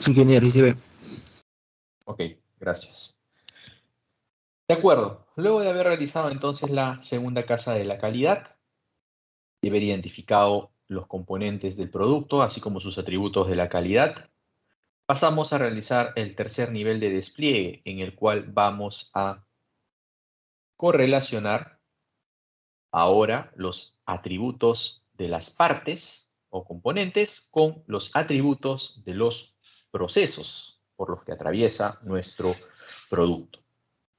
ingeniero, y se ve. Ok, gracias. De acuerdo. Luego de haber realizado entonces la segunda casa de la calidad, de haber identificado los componentes del producto, así como sus atributos de la calidad, pasamos a realizar el tercer nivel de despliegue, en el cual vamos a correlacionar ahora los atributos de las partes o componentes con los atributos de los procesos por los que atraviesa nuestro producto.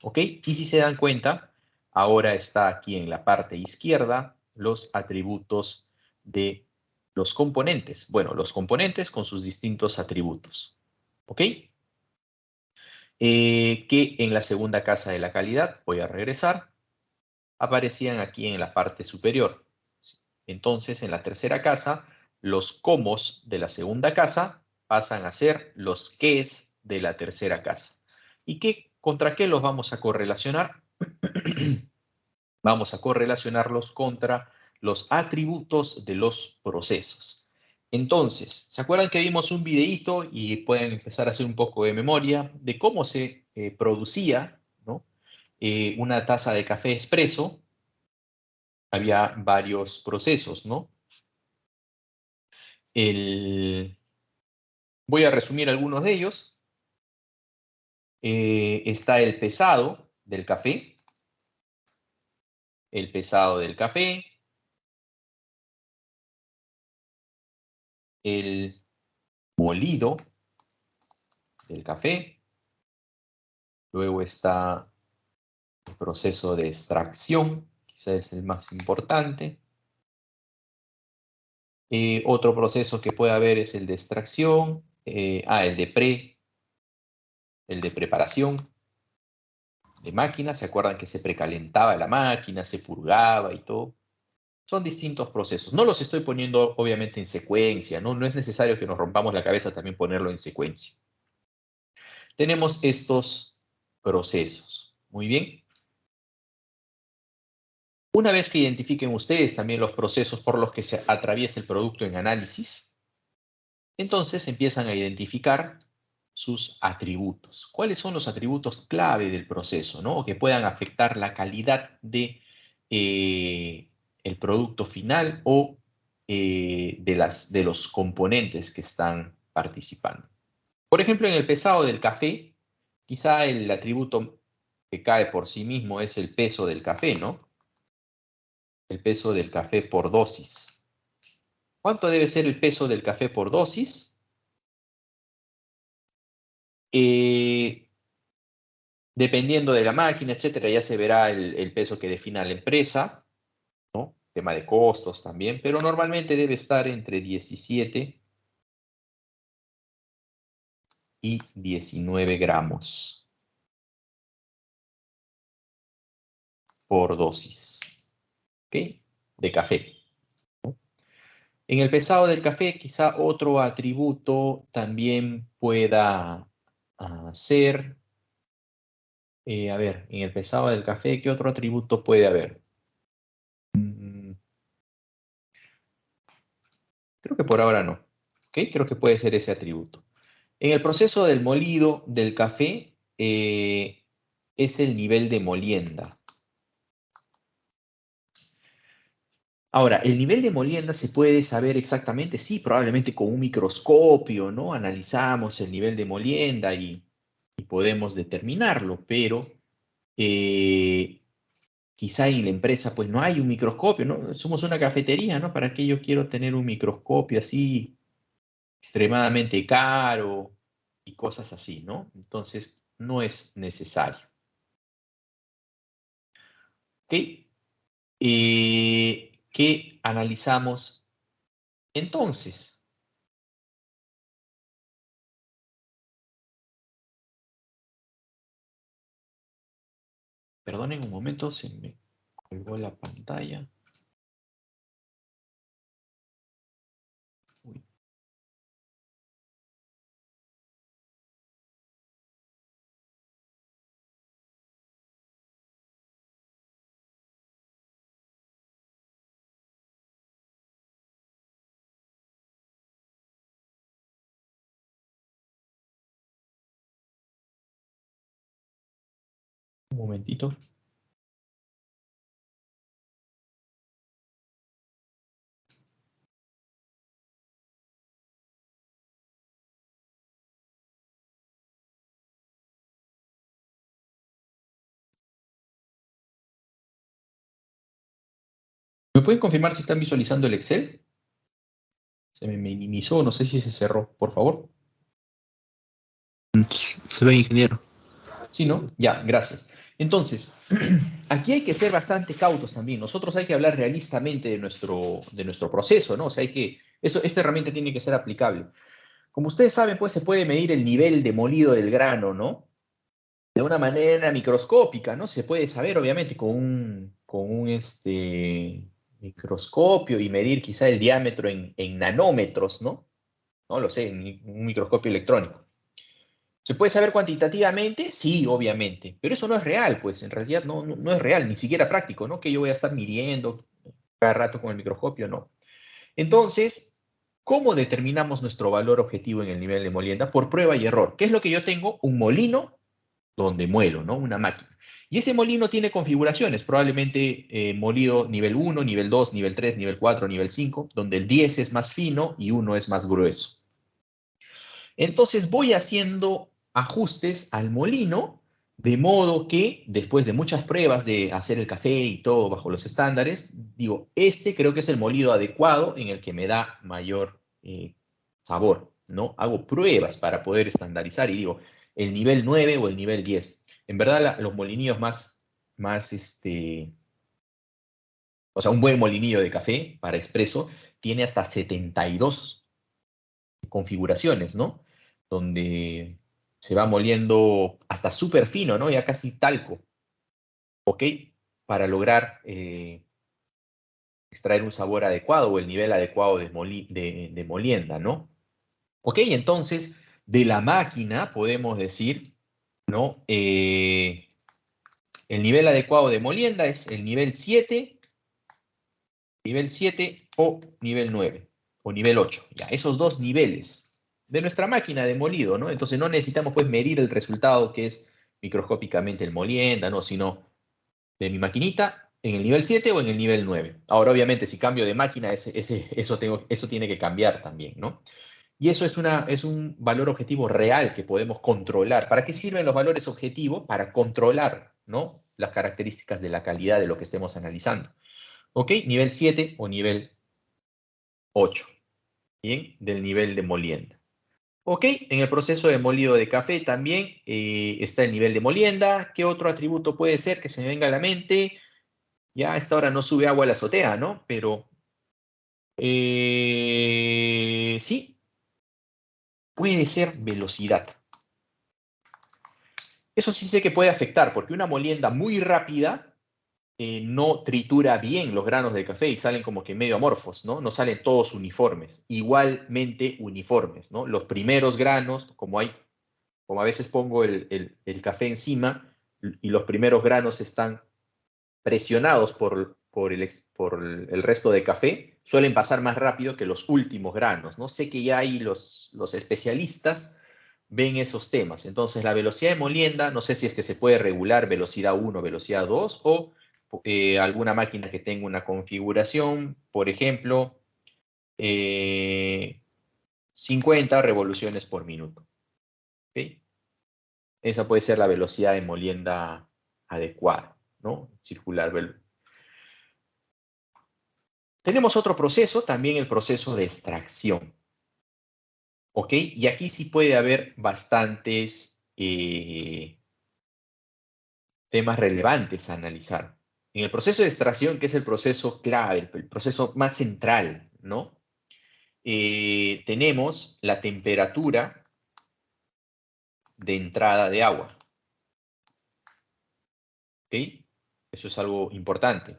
¿Ok? Y si se dan cuenta, ahora está aquí en la parte izquierda los atributos de los componentes. Bueno, los componentes con sus distintos atributos. ¿Ok? Que en la segunda casa de la calidad, voy a regresar, aparecían aquí en la parte superior. Entonces, en la tercera casa, los comos de la segunda casa pasan a ser los qués de la tercera casa. ¿Y contra qué los vamos a correlacionar? Vamos a correlacionarlos contra los atributos de los procesos. Entonces, ¿se acuerdan que vimos un videíto y pueden empezar a hacer un poco de memoria de cómo se producía, ¿no? Una taza de café expreso? Había varios procesos, ¿no? Voy a resumir algunos de ellos. Está el pesado del café, el molido del café, luego está el proceso de extracción, quizás es el más importante. Otro proceso que puede haber es el de extracción, el de preparación de máquina. ¿Se acuerdan que se precalentaba la máquina, se purgaba y todo? Son distintos procesos. No los estoy poniendo obviamente en secuencia, ¿no? No es necesario que nos rompamos la cabeza también ponerlo en secuencia. Tenemos estos procesos. Muy bien. Una vez que identifiquen ustedes también los procesos por los que se atraviesa el producto en análisis, entonces empiezan a identificar sus atributos. ¿Cuáles son los atributos clave del proceso, ¿no? O que puedan afectar la calidad de el producto final o de los componentes que están participando? Por ejemplo, en el pesado del café, quizá el atributo que cae por sí mismo es el peso del café, ¿no? El peso del café por dosis. ¿Cuánto debe ser el peso del café por dosis? Dependiendo de la máquina, etcétera, ya se verá el peso que defina la empresa, ¿no? Tema de costos también, pero normalmente debe estar entre 17 y 19 gramos por dosis, ¿ok? De café. En el pesado del café, quizá otro atributo también pueda ser, a ver, en el pesado del café, ¿qué otro atributo puede haber? Creo que por ahora no, ¿ok? Creo que puede ser ese atributo. En el proceso del molido del café, es el nivel de molienda. Ahora, el nivel de molienda se puede saber exactamente, sí, probablemente con un microscopio, ¿no? Analizamos el nivel de molienda y podemos determinarlo, pero quizá en la empresa pues no hay un microscopio, ¿no? Somos una cafetería, ¿no? ¿Para qué yo quiero tener un microscopio así extremadamente caro y cosas así, ¿no? Entonces, no es necesario. ¿Ok? ¿Qué analizamos entonces? Perdonen un momento, se me colgó la pantalla. Uy. momentito. ¿Me pueden confirmar si están visualizando el Excel? Se me minimizó, no sé si se cerró, por favor. Se ve, ingeniero. Sí, ¿no? Ya, gracias. Entonces, aquí hay que ser bastante cautos también. Nosotros hay que hablar realistamente de nuestro proceso, ¿no? O sea, esta herramienta tiene que ser aplicable. Como ustedes saben, pues se puede medir el nivel de molido del grano, ¿no? De una manera microscópica, ¿no? Se puede saber, obviamente, con un microscopio y medir quizá el diámetro en nanómetros, ¿no? No lo sé, en un microscopio electrónico. ¿Se puede saber cuantitativamente? Sí, obviamente, pero eso no es real, pues en realidad no es real, ni siquiera práctico, ¿no? Que yo voy a estar midiendo cada rato con el microscopio, no. Entonces, ¿cómo determinamos nuestro valor objetivo en el nivel de molienda? Por prueba y error. ¿Qué es lo que yo tengo? Un molino donde muelo, ¿no? Una máquina. Y ese molino tiene configuraciones, probablemente molido nivel 1, nivel 2, nivel 3, nivel 4, nivel 5, donde el 10 es más fino y 1 es más grueso. Entonces voy haciendo ajustes al molino, de modo que después de muchas pruebas de hacer el café y todo bajo los estándares, digo, este creo que es el molido adecuado en el que me da mayor sabor, ¿no? Hago pruebas para poder estandarizar y digo, el nivel 9 o el nivel 10. En verdad, los molinillos o sea, un buen molinillo de café para expreso tiene hasta 72 configuraciones, ¿no? Donde se va moliendo hasta súper fino, ¿no? Ya casi talco, ¿ok? Para lograr extraer un sabor adecuado o el nivel adecuado de molienda, ¿no? ¿Ok? Entonces, de la máquina podemos decir, ¿no? El nivel adecuado de molienda es el nivel 7 o nivel 9 o nivel 8. Ya, esos dos niveles de nuestra máquina de molido, ¿no? Entonces no necesitamos pues medir el resultado que es microscópicamente el molienda, ¿no? Sino de mi maquinita en el nivel 7 o en el nivel 9. Ahora, obviamente, si cambio de máquina, eso tiene que cambiar también, ¿no? Y eso es un valor objetivo real que podemos controlar. ¿Para qué sirven los valores objetivos? Para controlar, ¿no? Las características de la calidad de lo que estemos analizando. ¿Ok? Nivel 7 o nivel 8. Bien, del nivel de molienda. Ok, en el proceso de molido de café también está el nivel de molienda. ¿Qué otro atributo puede ser que se me venga a la mente? Ya a esta hora no sube agua a la azotea, ¿no? Pero sí, puede ser velocidad. Eso sí sé que puede afectar, porque una molienda muy rápida no tritura bien los granos de café y salen como que medio amorfos, ¿no? No salen todos uniformes, igualmente uniformes, ¿no? Los primeros granos, como a veces pongo el café encima y los primeros granos están presionados por el resto de café, suelen pasar más rápido que los últimos granos, ¿no? Sé que ya ahí los especialistas ven esos temas. Entonces, la velocidad de molienda, no sé si es que se puede regular velocidad 1, velocidad 2 o alguna máquina que tenga una configuración, por ejemplo, 50 revoluciones por minuto. ¿Ok? Esa puede ser la velocidad de molienda adecuada, ¿no? Circular. Tenemos otro proceso, también el proceso de extracción. ¿Ok? Y aquí sí puede haber bastantes temas relevantes a analizar. En el proceso de extracción, que es el proceso clave, el proceso más central, ¿no? Tenemos la temperatura de entrada de agua. ¿Ok? Eso es algo importante.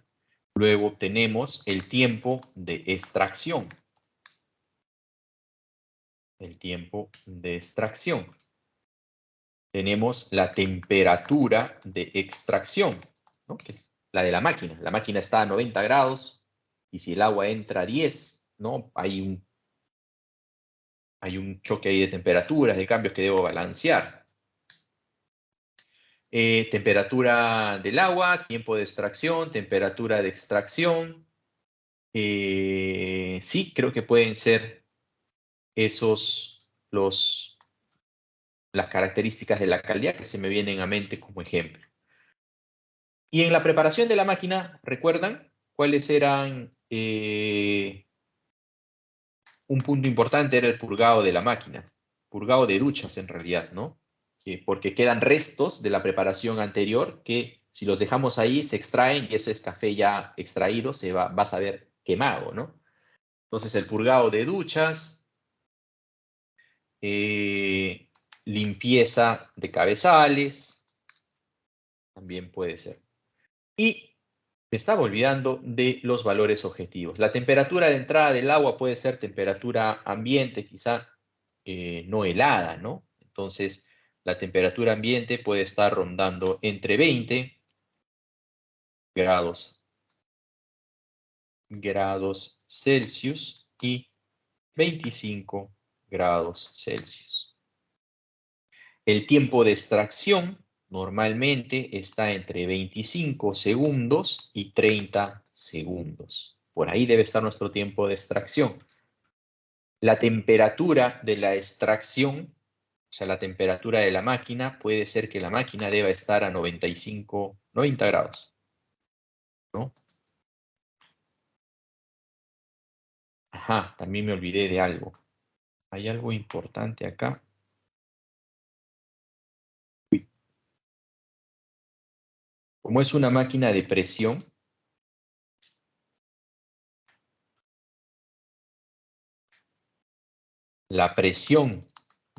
Luego tenemos el tiempo de extracción. El tiempo de extracción. Tenemos la temperatura de extracción, ¿no? Que es la de la máquina. La máquina está a 90 grados y si el agua entra a 10, ¿no? Hay un choque ahí de temperaturas, de cambios que debo balancear. Temperatura del agua, tiempo de extracción, temperatura de extracción. Sí, creo que pueden ser esos las características de la calidad que se me vienen a mente como ejemplo. Y en la preparación de la máquina, ¿recuerdan cuáles eran? Un punto importante era el purgado de la máquina, purgado de duchas en realidad, ¿no? Porque quedan restos de la preparación anterior que si los dejamos ahí se extraen y ese es café ya extraído se va a ver quemado, ¿no? Entonces el purgado de duchas, limpieza de cabezales, también puede ser. Y me estaba olvidando de los valores objetivos. La temperatura de entrada del agua puede ser temperatura ambiente, quizá no helada, ¿no? Entonces, la temperatura ambiente puede estar rondando entre 20 grados Celsius y 25 grados Celsius. El tiempo de extracción normalmente está entre 25 segundos y 30 segundos. Por ahí debe estar nuestro tiempo de extracción. La temperatura de la extracción, o sea, la temperatura de la máquina, puede ser que la máquina deba estar a 90 grados, ¿no? Ajá, también me olvidé de algo. Hay algo importante acá. Como es una máquina de presión, la presión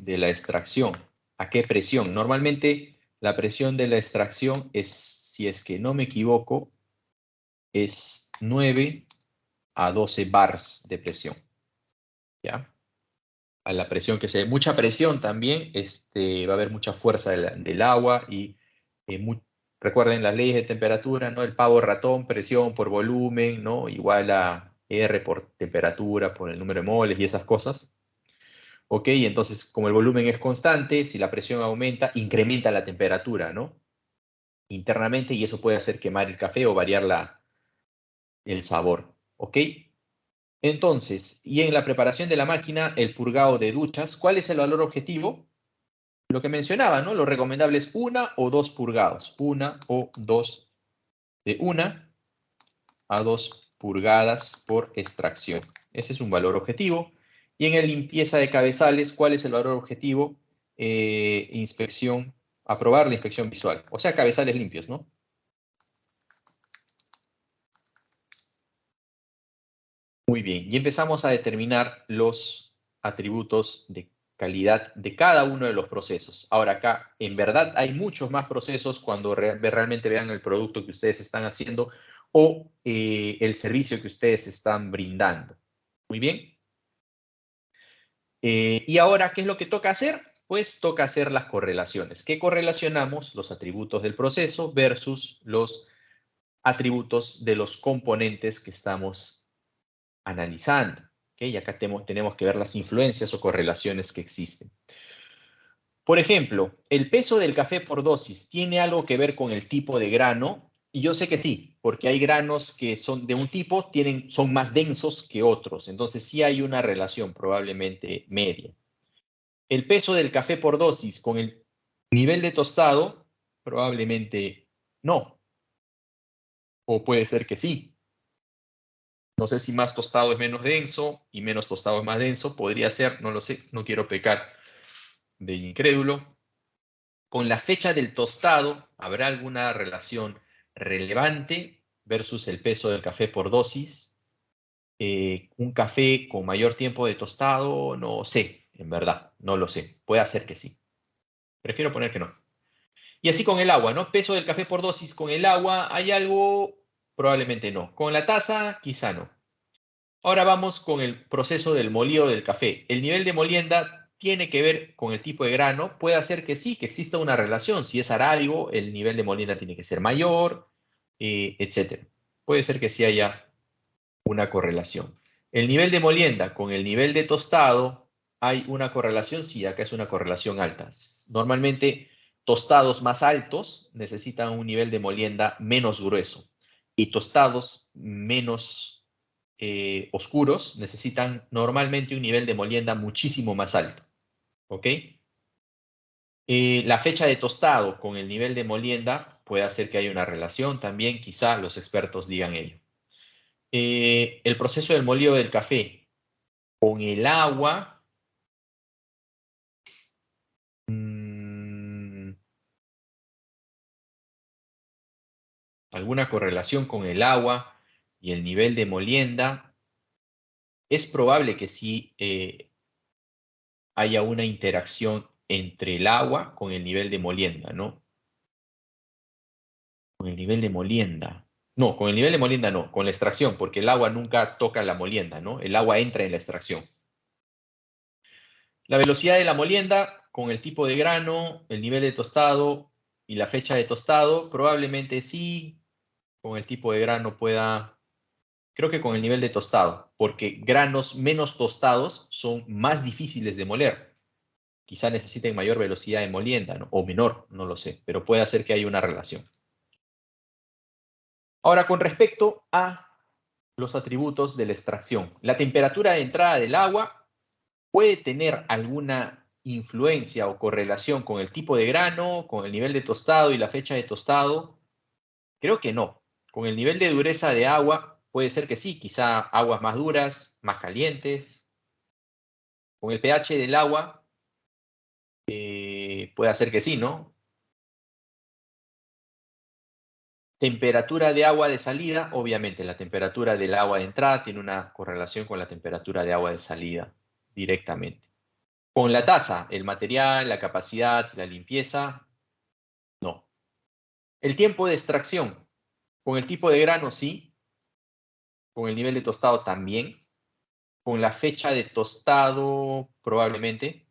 de la extracción. ¿A qué presión? Normalmente la presión de la extracción es, si es que no me equivoco, es 9 a 12 bars de presión. ¿Ya? A la presión que se mucha presión también, va a haber mucha fuerza del agua y recuerden las leyes de temperatura, ¿no? El pavo ratón, presión por volumen, ¿no? Igual a R por temperatura, por el número de moles y esas cosas. ¿Ok? Entonces, como el volumen es constante, si la presión aumenta, incrementa la temperatura, ¿no? Internamente y eso puede hacer quemar el café o variar el sabor. ¿Ok? Entonces, y en la preparación de la máquina, el purgado de duchas, ¿cuál es el valor objetivo? Lo que mencionaba, ¿no? Lo recomendable es 1 o 2 purgados. 1 o 2, de 1 a 2 purgadas por extracción. Ese es un valor objetivo. Y en el limpieza de cabezales, ¿cuál es el valor objetivo? Inspección, aprobar la inspección visual. O sea, cabezales limpios, ¿no? Muy bien, y empezamos a determinar los atributos de calidad de cada uno de los procesos. Ahora acá, en verdad, hay muchos más procesos cuando realmente vean el producto que ustedes están haciendo o el servicio que ustedes están brindando. Muy bien. Y ahora, ¿qué es lo que toca hacer? Pues toca hacer las correlaciones. ¿Qué correlacionamos? Los atributos del proceso versus los atributos de los componentes que estamos analizando. ¿Okay? Y acá tenemos que ver las influencias o correlaciones que existen. Por ejemplo, ¿el peso del café por dosis tiene algo que ver con el tipo de grano? Y yo sé que sí, porque hay granos que son de un tipo, son más densos que otros. Entonces sí hay una relación probablemente media. El peso del café por dosis con el nivel de tostado, probablemente no. O puede ser que sí. No sé si más tostado es menos denso y menos tostado es más denso. Podría ser, no lo sé, no quiero pecar de incrédulo. Con la fecha del tostado, ¿habrá alguna relación relevante versus el peso del café por dosis? Un café con mayor tiempo de tostado, no sé, en verdad, no lo sé. Puede ser que sí. Prefiero poner que no. Y así con el agua, ¿no? Peso del café por dosis con el agua, ¿hay algo? Probablemente no. Con la taza, quizá no. Ahora vamos con el proceso del molido del café. El nivel de molienda tiene que ver con el tipo de grano. Puede hacer que sí, que exista una relación. Si es arábigo, el nivel de molienda tiene que ser mayor, etc. Puede ser que sí haya una correlación. El nivel de molienda con el nivel de tostado, ¿hay una correlación? Sí, acá es una correlación alta. Normalmente Tostados más altos necesitan un nivel de molienda menos grueso y tostados menos oscuros necesitan normalmente un nivel de molienda muchísimo más alto. ¿Ok? La fecha de tostado con el nivel de molienda puede hacer que haya una relación también, quizá los expertos digan ello. El proceso del molido del café con el agua, alguna correlación con el agua y el nivel de molienda, es probable que sí haya una interacción entre el agua con el nivel de molienda, ¿no? Con el nivel de molienda. No, con el nivel de molienda no, con la extracción, porque el agua nunca toca la molienda, ¿no? El agua entra en la extracción. La velocidad de la molienda con el tipo de grano, el nivel de tostado y la fecha de tostado, probablemente sí, con el tipo de grano pueda, creo que con el nivel de tostado, porque granos menos tostados son más difíciles de moler. Quizá necesiten mayor velocidad de molienda, ¿no? O menor, no lo sé, pero puede hacer que haya una relación. Ahora, con respecto a los atributos de la extracción, la temperatura de entrada del agua puede tener alguna influencia o correlación con el tipo de grano, con el nivel de tostado y la fecha de tostado. Creo que no. Con el nivel de dureza de agua puede ser que sí, quizá aguas más duras, más calientes. Con el pH del agua puede hacer que sí, ¿no? Temperatura de agua de salida, obviamente la temperatura del agua de entrada tiene una correlación con la temperatura de agua de salida directamente. Con la tasa, el material, la capacidad, la limpieza, no. El tiempo de extracción, con el tipo de grano sí, con el nivel de tostado también, con la fecha de tostado probablemente.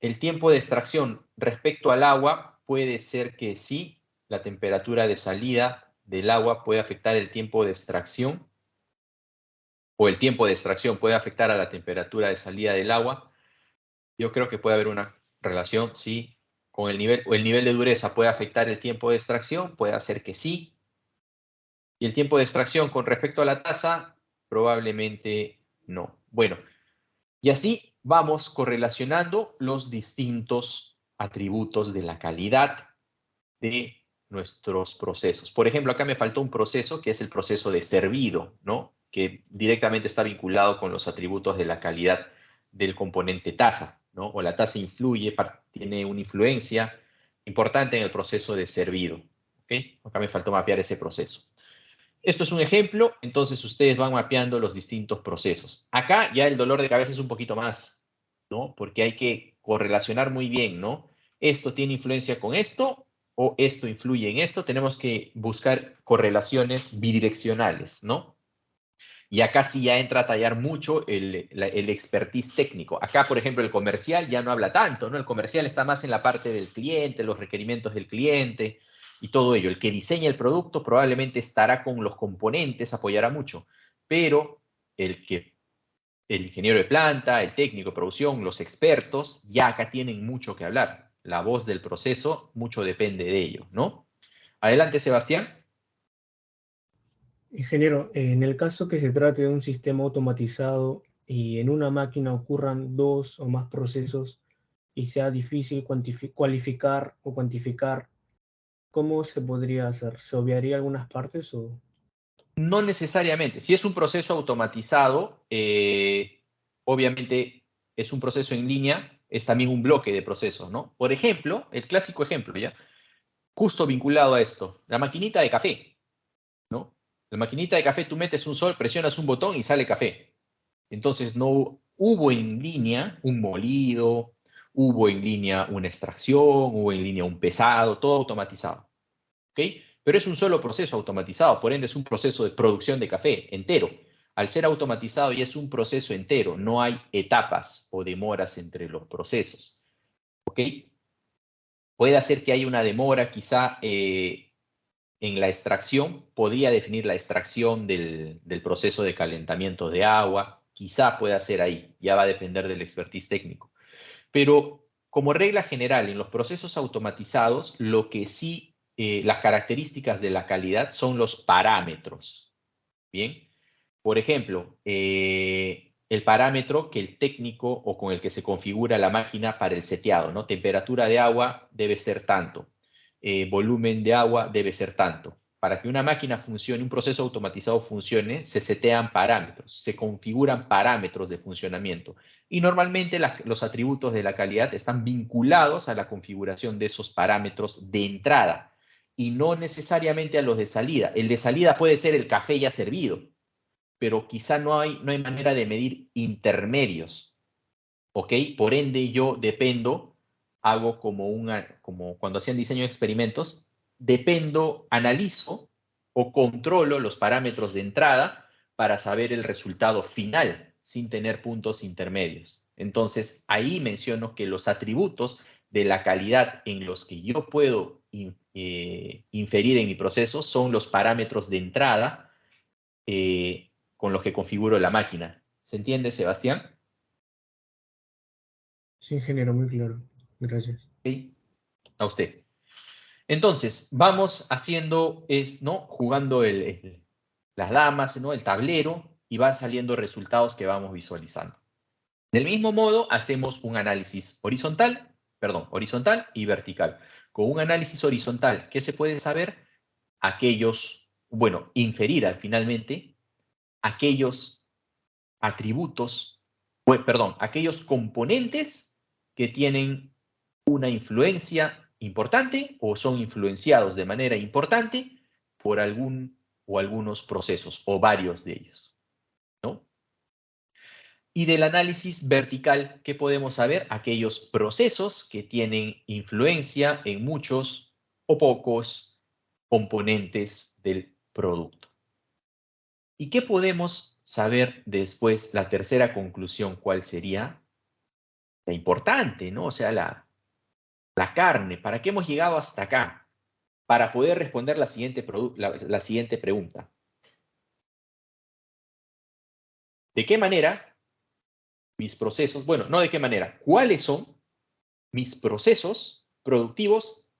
El tiempo de extracción respecto al agua puede ser que sí, la temperatura de salida del agua puede afectar el tiempo de extracción o el tiempo de extracción puede afectar a la temperatura de salida del agua. Yo creo que puede haber una relación, sí, con el nivel, o el nivel de dureza puede afectar el tiempo de extracción, puede hacer que sí. Y el tiempo de extracción con respecto a la tasa, probablemente no. Bueno, y así vamos correlacionando los distintos atributos de la calidad de nuestros procesos. Por ejemplo, acá me faltó un proceso que es el proceso de servido, ¿no? Que directamente está vinculado con los atributos de la calidad del componente tasa, ¿no? O la tasa influye, tiene una influencia importante en el proceso de servido, ¿ok? Acá me faltó mapear ese proceso. Esto es un ejemplo, entonces ustedes van mapeando los distintos procesos. Acá ya el dolor de cabeza es un poquito más, ¿no? Porque hay que correlacionar muy bien, ¿no? Esto tiene influencia con esto o esto influye en esto. Tenemos que buscar correlaciones bidireccionales, ¿no? Y acá sí ya entra a tallar mucho el expertise técnico. Acá, por ejemplo, el comercial ya no habla tanto, ¿no? El comercial está más en la parte del cliente, los requerimientos del cliente y todo ello. El que diseña el producto probablemente estará con los componentes, apoyará mucho, pero el ingeniero de planta, el técnico de producción, los expertos, ya acá tienen mucho que hablar. La voz del proceso, mucho depende de ello, ¿no? Adelante, Sebastián. Ingeniero, en el caso que se trate de un sistema automatizado y en una máquina ocurran dos o más procesos y sea difícil cualificar o cuantificar, ¿cómo se podría hacer? ¿Se obviaría algunas partes o...? No necesariamente. Si es un proceso automatizado, obviamente es un proceso en línea, es también un bloque de procesos, ¿no? Por ejemplo, el clásico ejemplo, ¿ya? Justo vinculado a esto, la maquinita de café, ¿no? La maquinita de café, tú metes un sol, presionas un botón y sale café. Entonces no hubo en línea un molido, hubo en línea una extracción, hubo en línea un pesado, todo automatizado. ¿Ok? Pero es un solo proceso automatizado, por ende es un proceso de producción de café entero. Al ser automatizado y es un proceso entero, no hay etapas o demoras entre los procesos. ¿Ok? Puede hacer que haya una demora quizá en la extracción, podría definir la extracción del proceso de calentamiento de agua, quizá pueda ser ahí, ya va a depender del expertise técnico. Pero como regla general, en los procesos automatizados, lo que sí, las características de la calidad son los parámetros. Bien, por ejemplo, el parámetro que el técnico o con el que se configura la máquina para el seteado, ¿no? Temperatura de agua debe ser tanto, volumen de agua debe ser tanto. Para que una máquina funcione, un proceso automatizado funcione, se setean parámetros, se configuran parámetros de funcionamiento. Y normalmente los atributos de la calidad están vinculados a la configuración de esos parámetros de entrada y no necesariamente a los de salida. El de salida puede ser el café ya servido, pero quizá no hay manera de medir intermedios, ¿ok? Por ende, yo dependo, hago como cuando hacían diseño de experimentos, analizo o controlo los parámetros de entrada para saber el resultado final, sin tener puntos intermedios. Entonces, ahí menciono que los atributos de la calidad en los que yo puedo inferir en mi proceso son los parámetros de entrada con los que configuro la máquina. ¿Se entiende, Sebastián? Sí, ingeniero, muy claro. Gracias. ¿Sí? A usted. Entonces, vamos haciendo, ¿no? Jugando las damas, ¿no? El tablero, y van saliendo resultados que vamos visualizando. Del mismo modo, hacemos un análisis horizontal y vertical. Con un análisis horizontal, ¿qué se puede saber? Inferir finalmente aquellos atributos, aquellos componentes que tienen una influencia importante o son influenciados de manera importante por algún o algunos procesos o varios de ellos, ¿no? Y del análisis vertical, ¿qué podemos saber? Aquellos procesos que tienen influencia en muchos o pocos componentes del producto. ¿Y qué podemos saber después, la tercera conclusión, cuál sería? La importante, ¿no? O sea, la carne. ¿Para qué hemos llegado hasta acá? Para poder responder la siguiente pregunta. ¿De qué manera mis procesos, no de qué manera, cuáles son mis procesos productivos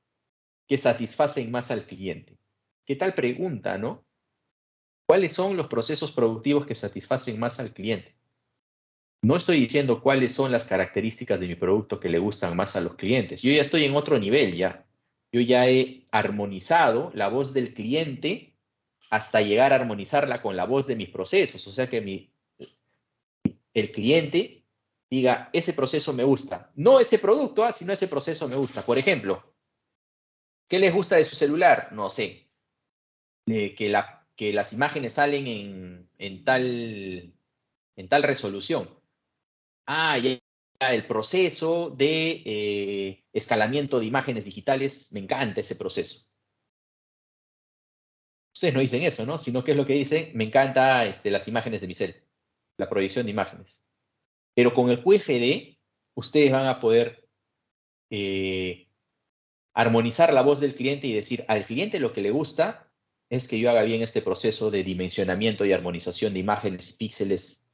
que satisfacen más al cliente? ¿Qué tal pregunta, no? ¿Cuáles son los procesos productivos que satisfacen más al cliente? No estoy diciendo cuáles son las características de mi producto que le gustan más a los clientes. Yo ya estoy en otro nivel ya. Yo ya he armonizado la voz del cliente hasta llegar a armonizarla con la voz de mis procesos. O sea que el cliente diga, ese proceso me gusta. No ese producto, sino ese proceso me gusta. Por ejemplo, ¿qué les gusta de su celular? No sé. Que las imágenes salen en tal resolución. Ya el proceso de escalamiento de imágenes digitales, me encanta ese proceso. Ustedes no dicen eso, ¿no? Sino que es lo que dicen, me encanta las imágenes de mi cel, la proyección de imágenes. Pero con el QFD, ustedes van a poder armonizar la voz del cliente y decir, al cliente lo que le gusta es que yo haga bien este proceso de dimensionamiento y armonización de imágenes y píxeles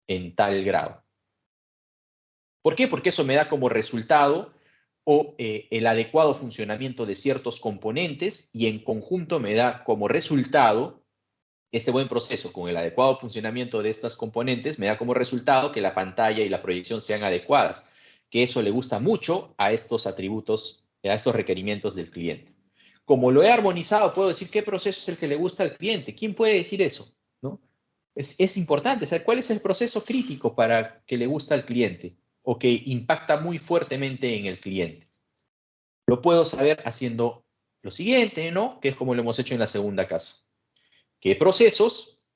en tal grado. ¿Por qué? Porque eso me da como resultado el adecuado funcionamiento de ciertos componentes y en conjunto me da como resultado este buen proceso con el adecuado funcionamiento de estas componentes, me da como resultado que la pantalla y la proyección sean adecuadas, que eso le gusta mucho a estos atributos, a estos requerimientos del cliente. Como lo he armonizado, puedo decir qué proceso es el que le gusta al cliente. ¿Quién puede decir eso? ¿No? Es importante saber cuál es el proceso crítico para que le gusta al cliente o que impacta muy fuertemente en el cliente. Lo puedo saber haciendo lo siguiente, ¿no? Que es como lo hemos hecho en la segunda casa. ¿Qué procesos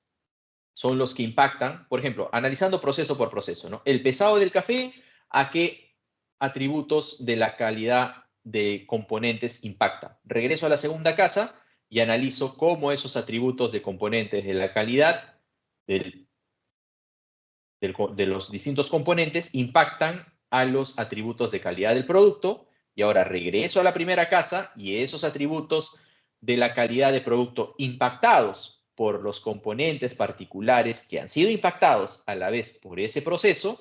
son los que impactan? Por ejemplo, analizando proceso por proceso, ¿no? El pesado del café, ¿a qué atributos de la calidad de componentes impacta? Regreso a la segunda casa y analizo cómo esos atributos de componentes de la calidad de los distintos componentes impactan a los atributos de calidad del producto. Y ahora regreso a la primera casa y esos atributos de la calidad de producto impactados por los componentes particulares que han sido impactados a la vez por ese proceso,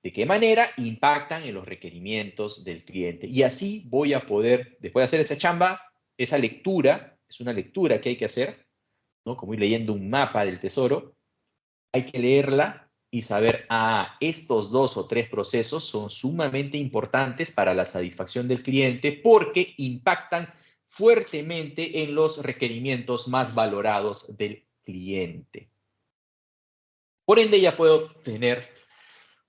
¿De qué manera impactan en los requerimientos del cliente? Y así voy a poder, después de hacer esa chamba, esa lectura, es una lectura que hay que hacer, ¿no? Como ir leyendo un mapa del tesoro, hay que leerla y saber, estos 2 o 3 procesos son sumamente importantes para la satisfacción del cliente porque impactan fuertemente en los requerimientos más valorados del cliente. Por ende, ya puedo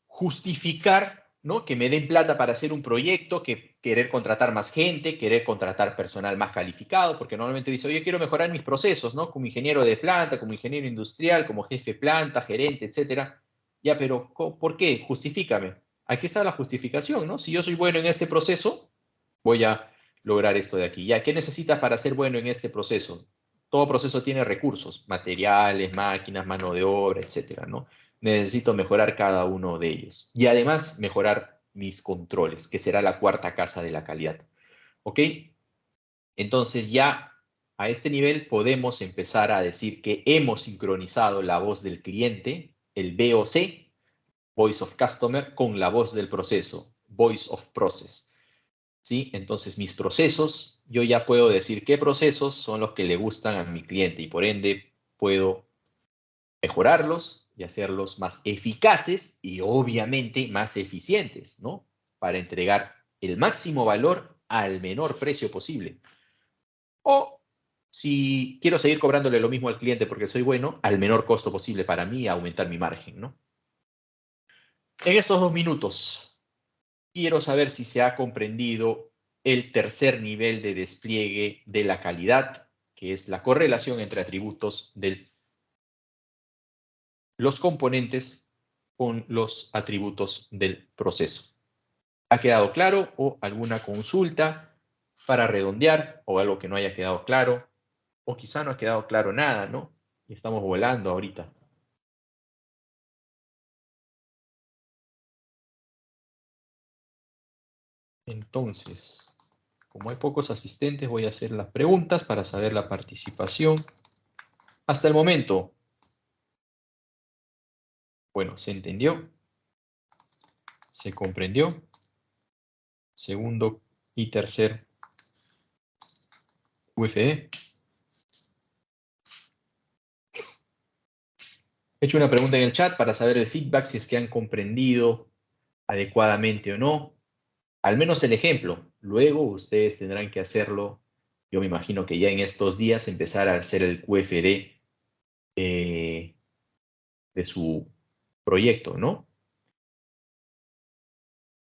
justificar, ¿no? Que me den plata para hacer un proyecto, que querer contratar más gente, querer contratar personal más calificado, porque normalmente dice, oye, quiero mejorar mis procesos, ¿no? Como ingeniero de planta, como ingeniero industrial, como jefe de planta, gerente, etcétera. Ya, pero ¿por qué? Justifícame. Aquí está la justificación, ¿no? Si yo soy bueno en este proceso, voy a lograr esto de aquí. Ya, ¿qué necesitas para ser bueno en este proceso? Todo proceso tiene recursos, materiales, máquinas, mano de obra, etcétera, ¿no? Necesito mejorar cada uno de ellos. Y además mejorar mis controles, que será la cuarta casa de la calidad. ¿Ok? Entonces ya a este nivel podemos empezar a decir que hemos sincronizado la voz del cliente, el VOC, Voice of Customer, con la voz del proceso, Voice of Process. ¿Sí? Entonces mis procesos, yo ya puedo decir qué procesos son los que le gustan a mi cliente y por ende puedo mejorarlos y hacerlos más eficaces y obviamente más eficientes, ¿no? Para entregar el máximo valor al menor precio posible. O si quiero seguir cobrándole lo mismo al cliente porque soy bueno, al menor costo posible para mí, aumentar mi margen, ¿no? En estos 2 minutos, quiero saber si se ha comprendido el tercer nivel de despliegue de la calidad, que es la correlación entre atributos de los componentes con los atributos del proceso. ¿Ha quedado claro o alguna consulta para redondear o algo que no haya quedado claro? O quizá no ha quedado claro nada, ¿no? Y estamos volando ahorita. Entonces, como hay pocos asistentes, voy a hacer las preguntas para saber la participación. Hasta el momento, bueno, se entendió, se comprendió. Segundo y tercer UFE. He hecho una pregunta en el chat para saber el feedback, si es que han comprendido adecuadamente o no. Al menos el ejemplo. Luego ustedes tendrán que hacerlo. Yo me imagino que ya en estos días empezar a hacer el QFD de su proyecto, ¿no?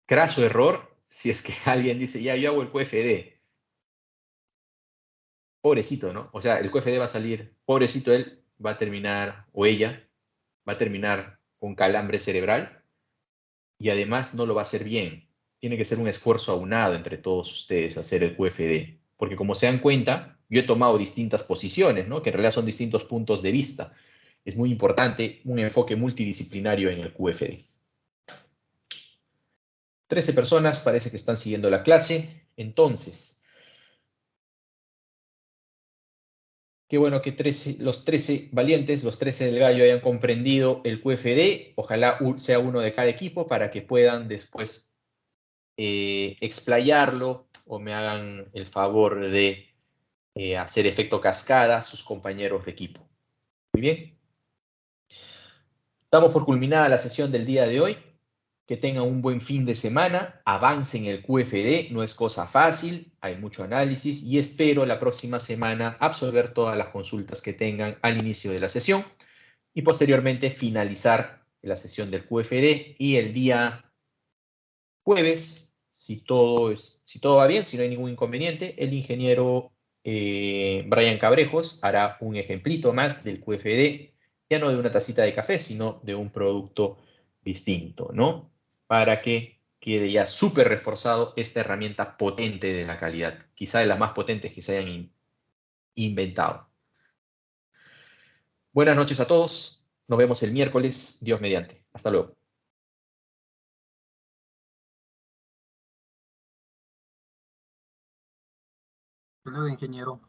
Craso error, si es que alguien dice, ya, yo hago el QFD. Pobrecito, ¿no? O sea, el QFD va a salir, pobrecito él, va a terminar, o ella, va a terminar con calambre cerebral y además no lo va a hacer bien. Tiene que ser un esfuerzo aunado entre todos ustedes hacer el QFD, porque como se dan cuenta, yo he tomado distintas posiciones, ¿no? Que en realidad son distintos puntos de vista. Es muy importante un enfoque multidisciplinario en el QFD. 13 personas parece que están siguiendo la clase. Entonces, qué bueno que los 13 valientes, los 13 del gallo hayan comprendido el QFD. Ojalá sea uno de cada equipo para que puedan después explayarlo o me hagan el favor de hacer efecto cascada a sus compañeros de equipo. Muy bien. Damos por culminada la sesión del día de hoy. Que tengan un buen fin de semana. Avancen el QFD. No es cosa fácil. Hay mucho análisis y espero la próxima semana absorber todas las consultas que tengan al inicio de la sesión y posteriormente finalizar la sesión del QFD y el día jueves, si todo va bien, si no hay ningún inconveniente, el ingeniero Brian Cabrejos hará un ejemplito más del QFD, ya no de una tacita de café, sino de un producto distinto, ¿no? Para que quede ya súper reforzado esta herramienta potente de la calidad, quizá de las más potentes que se hayan inventado. Buenas noches a todos, nos vemos el miércoles, Dios mediante. Hasta luego. Hasta luego, ingeniero.